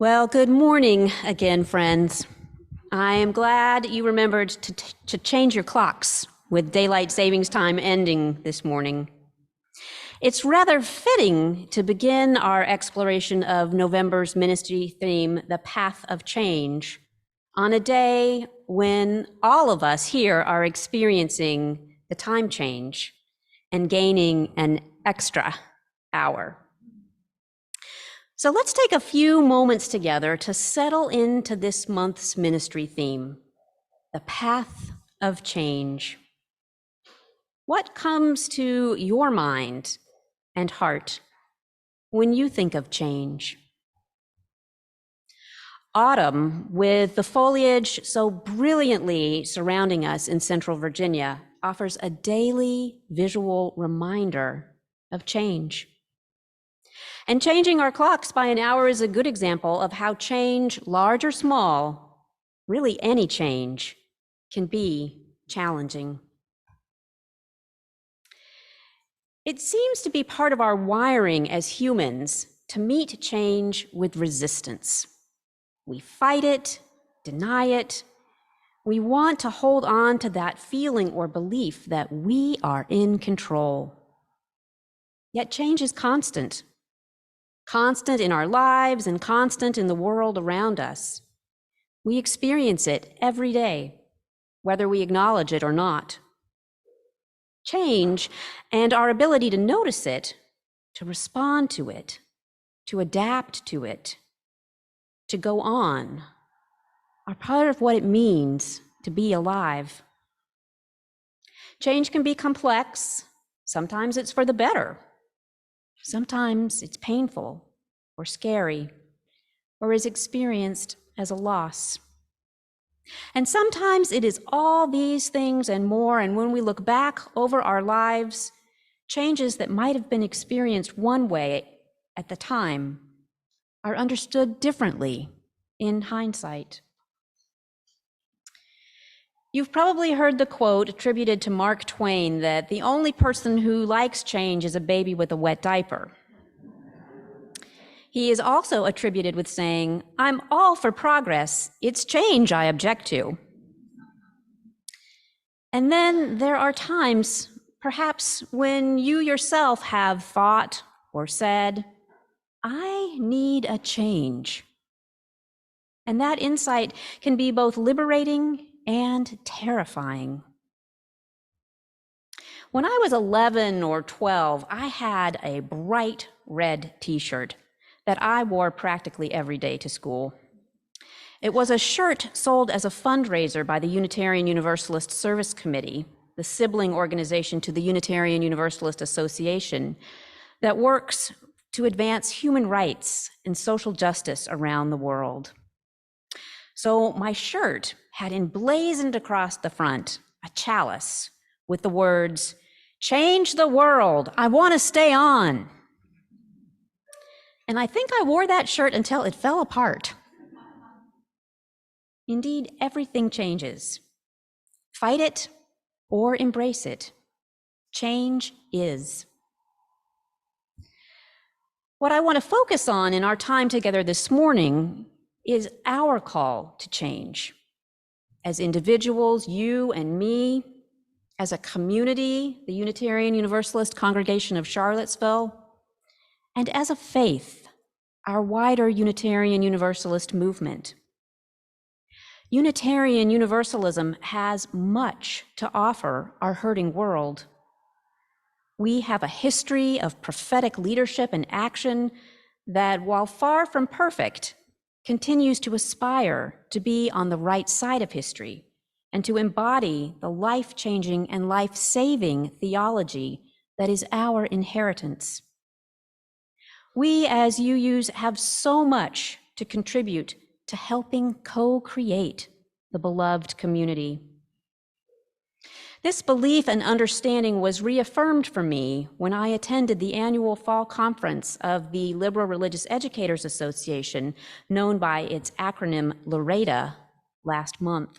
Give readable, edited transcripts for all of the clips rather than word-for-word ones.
Well, good morning again, friends. I am glad you remembered to change your clocks with daylight savings time ending this morning. It's rather fitting to begin our exploration of November's ministry theme, The Path of Change, on a day when all of us here are experiencing the time change and gaining an extra hour. So let's take a few moments together to settle into this month's ministry theme, the path of change. What comes to your mind and heart when you think of change? Autumn, with the foliage so brilliantly surrounding us in Central Virginia, offers a daily visual reminder of change. And changing our clocks by an hour is a good example of how change, large or small, really any change, can be challenging. It seems to be part of our wiring as humans to meet change with resistance. We fight it, deny it. We want to hold on to that feeling or belief that we are in control. Yet change is constant in our lives and constant in the world around us. We experience it every day, whether we acknowledge it or not. Change and our ability to notice it, to respond to it, to adapt to it, to go on, are part of what it means to be alive. Change can be complex. Sometimes it's for the better. Sometimes it's painful or scary or is experienced as a loss. And sometimes it is all these things and more, and when we look back over our lives, changes that might have been experienced one way at the time are understood differently in hindsight. You've probably heard the quote attributed to Mark Twain that the only person who likes change is a baby with a wet diaper. He is also attributed with saying, "I'm all for progress. It's change I object to." And then there are times, perhaps, when you yourself have thought or said, "I need a change." And that insight can be both liberating and terrifying. When I was 11 or 12, I had a bright red t-shirt that I wore practically every day to school. It was a shirt sold as a fundraiser by the Unitarian Universalist Service Committee, the sibling organization to the Unitarian Universalist Association that works to advance human rights and social justice around the world. So my shirt had emblazoned across the front a chalice with the words, "Change the world, I want to stay on." And I think I wore that shirt until it fell apart. Indeed, everything changes. Fight it or embrace it. Change is. What I want to focus on in our time together this morning is our call to change. As individuals, you and me, as a community, the Unitarian Universalist Congregation of Charlottesville, and as a faith, our wider Unitarian Universalist movement. Unitarian Universalism has much to offer our hurting world. We have a history of prophetic leadership and action that, while far from perfect, continues to aspire to be on the right side of history and to embody the life-changing and life-saving theology that is our inheritance. We as UUs have so much to contribute to helping co-create the beloved community. This belief and understanding was reaffirmed for me when I attended the annual fall conference of the Liberal Religious Educators Association, known by its acronym LREDA, last month.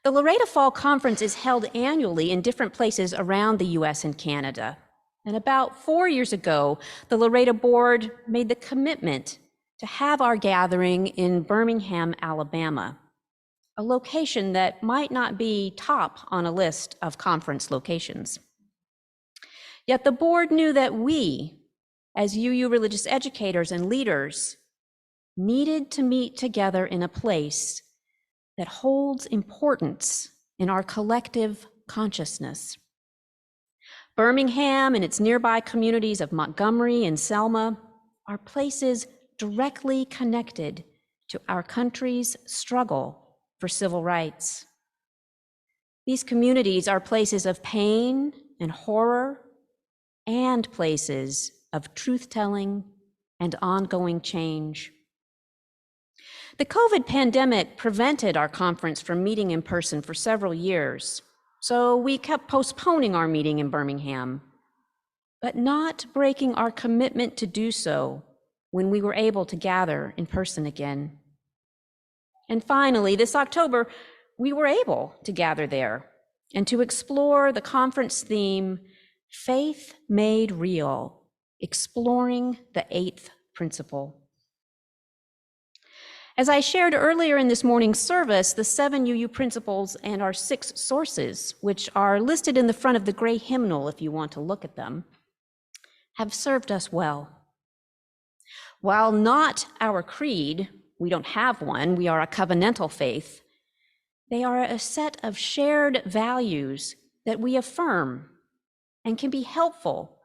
The LREDA Fall Conference is held annually in different places around the US and Canada. And about 4 years ago, the LREDA board made the commitment to have our gathering in Birmingham, Alabama, a location that might not be top on a list of conference locations. Yet the board knew that we, as UU religious educators and leaders, needed to meet together in a place that holds importance in our collective consciousness. Birmingham and its nearby communities of Montgomery and Selma are places directly connected to our country's struggle for civil rights. These communities are places of pain and horror, and places of truth-telling and ongoing change. The COVID pandemic prevented our conference from meeting in person for several years, so we kept postponing our meeting in Birmingham, but not breaking our commitment to do so when we were able to gather in person again. And finally, this October, we were able to gather there and to explore the conference theme, Faith Made Real, exploring the eighth principle. As I shared earlier in this morning's service, the 7 UU principles and our 6 sources, which are listed in the front of the gray hymnal if you want to look at them, have served us well. While not our creed, we don't have one, we are a covenantal faith, they are a set of shared values that we affirm and can be helpful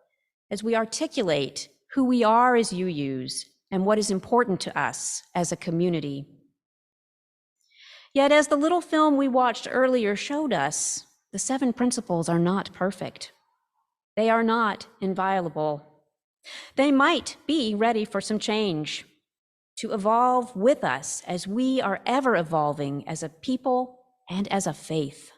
as we articulate who we are as UUs and what is important to us as a community. Yet, as the little film we watched earlier showed us, the 7 principles are not perfect. They are not inviolable. They might be ready for some change, to evolve with us as we are ever evolving as a people and as a faith.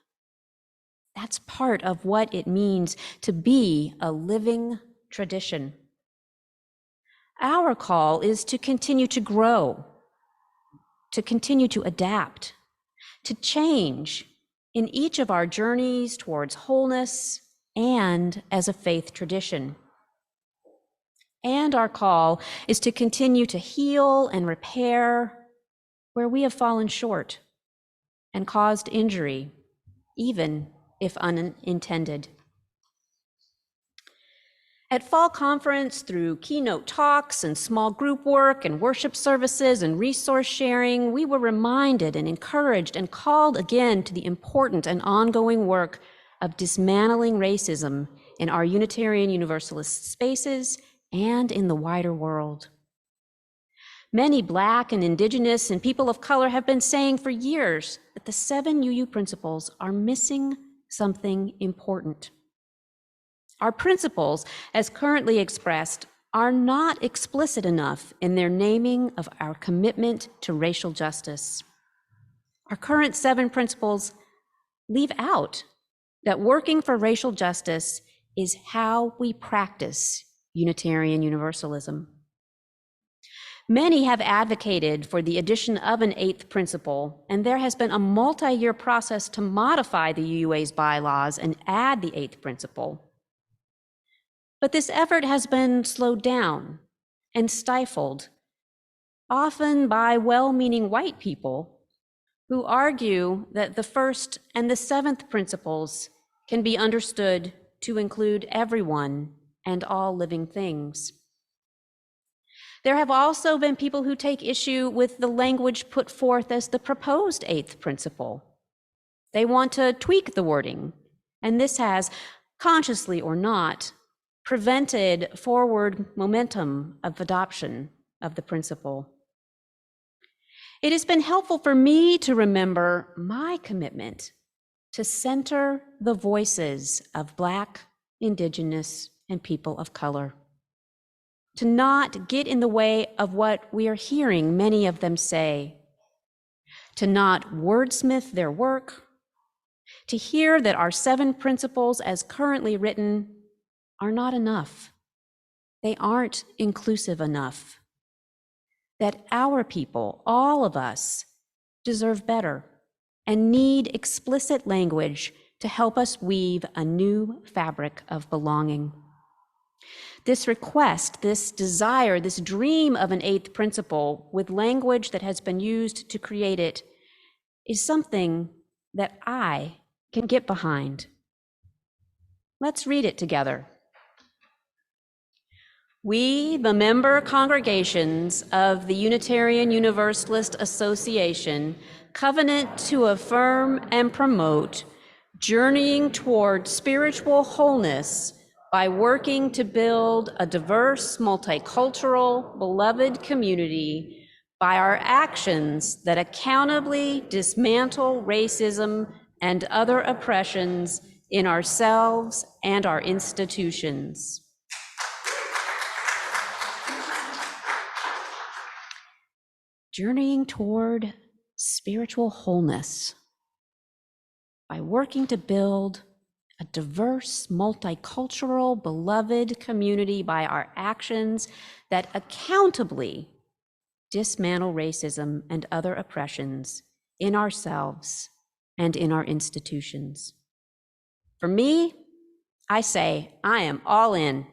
That's part of what it means to be a living tradition. Our call is to continue to grow, to continue to adapt, to change in each of our journeys towards wholeness and as a faith tradition. And our call is to continue to heal and repair where we have fallen short and caused injury, even if unintended. At Fall Conference, through keynote talks and small group work and worship services and resource sharing, we were reminded and encouraged and called again to the important and ongoing work of dismantling racism in our Unitarian Universalist spaces and in the wider world. Many Black and Indigenous and people of color have been saying for years that the 7 UU principles are missing something important. Our principles, as currently expressed, are not explicit enough in their naming of our commitment to racial justice. Our current 7 principles leave out that working for racial justice is how we practice Unitarian Universalism. Many have advocated for the addition of an 8th principle, and there has been a multi-year process to modify the UUA's bylaws and add the 8th principle. But this effort has been slowed down and stifled, often by well-meaning white people who argue that the 1st and the 7th principles can be understood to include everyone and all living things. There have also been people who take issue with the language put forth as the proposed 8th principle. They want to tweak the wording, and this has, consciously or not, prevented forward momentum of adoption of the principle. It has been helpful for me to remember my commitment to center the voices of Black, Indigenous, and people of color, to not get in the way of what we are hearing many of them say, to not wordsmith their work, to hear that our 7 principles as currently written are not enough. They aren't inclusive enough. That our people, all of us, deserve better and need explicit language to help us weave a new fabric of belonging. This request, this desire, this dream of an eighth principle with language that has been used to create it is something that I can get behind. Let's read it together. We, the member congregations of the Unitarian Universalist Association, covenant to affirm and promote journeying toward spiritual wholeness by working to build a diverse, multicultural, beloved community by our actions that accountably dismantle racism and other oppressions in ourselves and our institutions. Journeying toward spiritual wholeness by working to build a diverse, multicultural, beloved community by our actions that accountably dismantle racism and other oppressions in ourselves and in our institutions. For me, I say I am all in.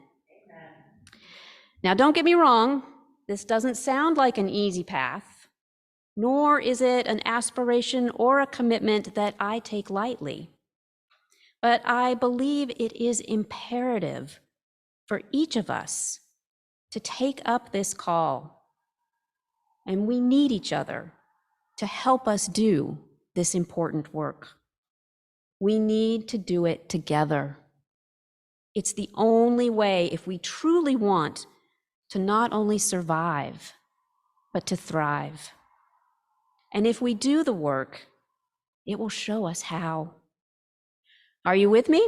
Now, don't get me wrong, this doesn't sound like an easy path, nor is it an aspiration or a commitment that I take lightly. But I believe it is imperative for each of us to take up this call. And we need each other to help us do this important work. We need to do it together. It's the only way if we truly want to not only survive, but to thrive. And if we do the work, it will show us how. Are you with me?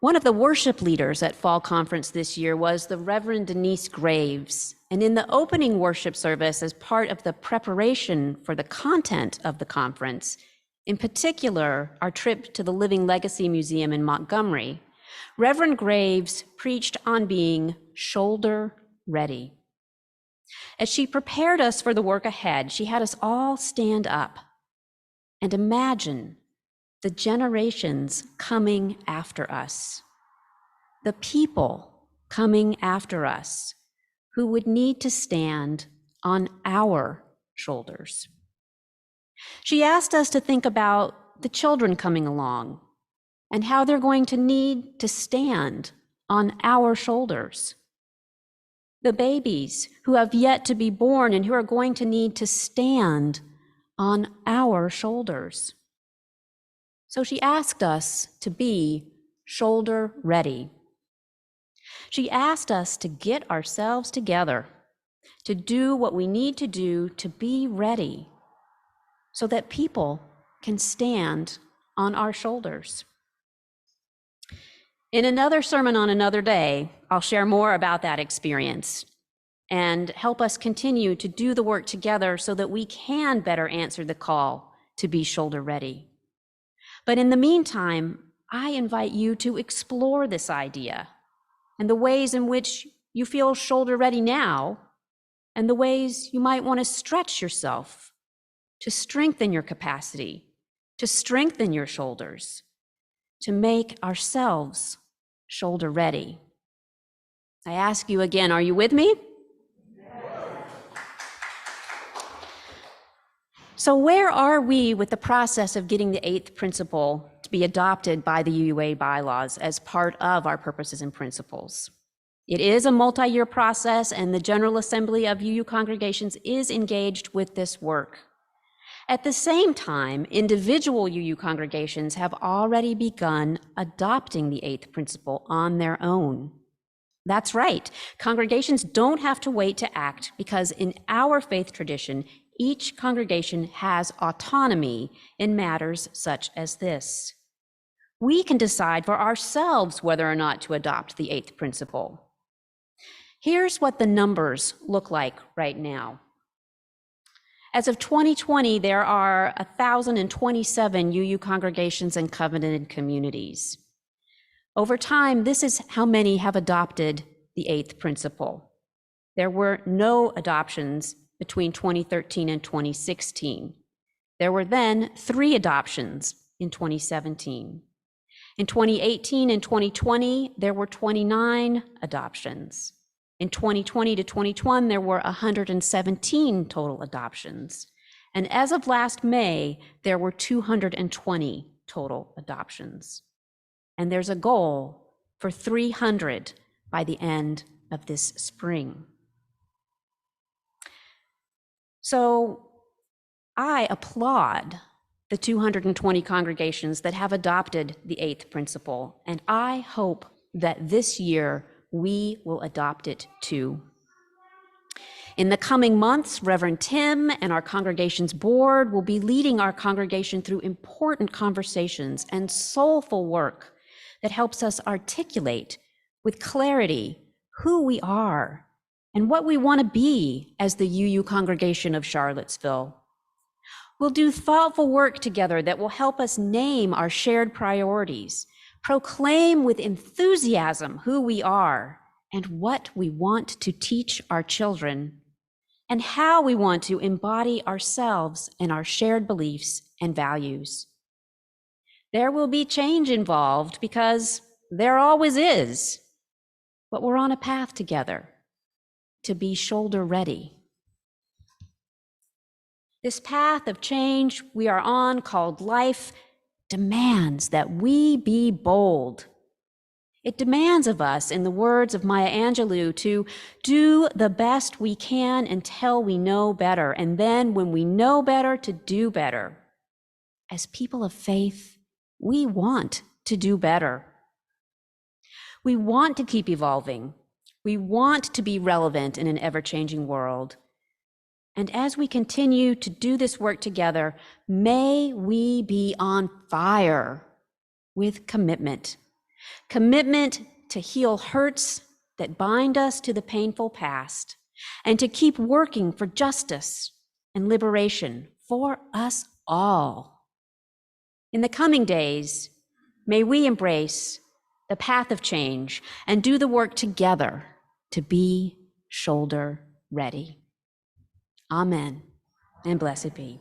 One of the worship leaders at Fall Conference this year was the Reverend Denise Graves. And in the opening worship service, as part of the preparation for the content of the conference, in particular, our trip to the Living Legacy Museum in Montgomery, Reverend Graves preached on being shoulder ready. As she prepared us for the work ahead, she had us all stand up and imagine the generations coming after us, the people coming after us who would need to stand on our shoulders. She asked us to think about the children coming along and how they're going to need to stand on our shoulders. The babies who have yet to be born and who are going to need to stand on our shoulders. So she asked us to be shoulder ready. She asked us to get ourselves together, to do what we need to do to be ready so that people can stand on our shoulders. In another sermon on another day, I'll share more about that experience and help us continue to do the work together so that we can better answer the call to be shoulder ready. But in the meantime, I invite you to explore this idea and the ways in which you feel shoulder ready now and the ways you might want to stretch yourself to strengthen your capacity, to strengthen your shoulders, to make ourselves shoulder ready. I ask you again, are you with me? So where are we with the process of getting the eighth principle to be adopted by the UUA bylaws as part of our purposes and principles? It is a multi-year process, and the General Assembly of UU congregations is engaged with this work. At the same time, individual UU congregations have already begun adopting the eighth principle on their own. That's right. Congregations don't have to wait to act because in our faith tradition, each congregation has autonomy in matters such as this. We can decide for ourselves whether or not to adopt the eighth principle. Here's what the numbers look like right now. As of 2020, there are 1,027 UU congregations and covenanted communities. Over time, this is how many have adopted the eighth principle. There were no adoptions between 2013 and 2016. There were then 3 adoptions in 2017. In 2018 and 2020, there were 29 adoptions. In 2020 to 2021, there were 117 total adoptions. And as of last May, there were 220 total adoptions. And there's a goal for 300 by the end of this spring. So I applaud the 220 congregations that have adopted the 8th principle, and I hope that this year we will adopt it too. In the coming months, Reverend Tim and our congregation's board will be leading our congregation through important conversations and soulful work that helps us articulate with clarity who we are and what we want to be as the UU congregation of Charlottesville. We'll do thoughtful work together that will help us name our shared priorities, proclaim with enthusiasm who we are and what we want to teach our children, and how we want to embody ourselves and our shared beliefs and values. There will be change involved because there always is, but we're on a path together to be shoulder ready. This path of change we are on, called life, demands that we be bold. It demands of us, in the words of Maya Angelou, to do the best we can until we know better, and then when we know better, to do better. As people of faith, we want to do better. We want to keep evolving. We want to be relevant in an ever-changing world. And as we continue to do this work together, may we be on fire with commitment. Commitment to heal hurts that bind us to the painful past, and to keep working for justice and liberation for us all. In the coming days, may we embrace the path of change and do the work together to be shoulder ready. Amen, and blessed be.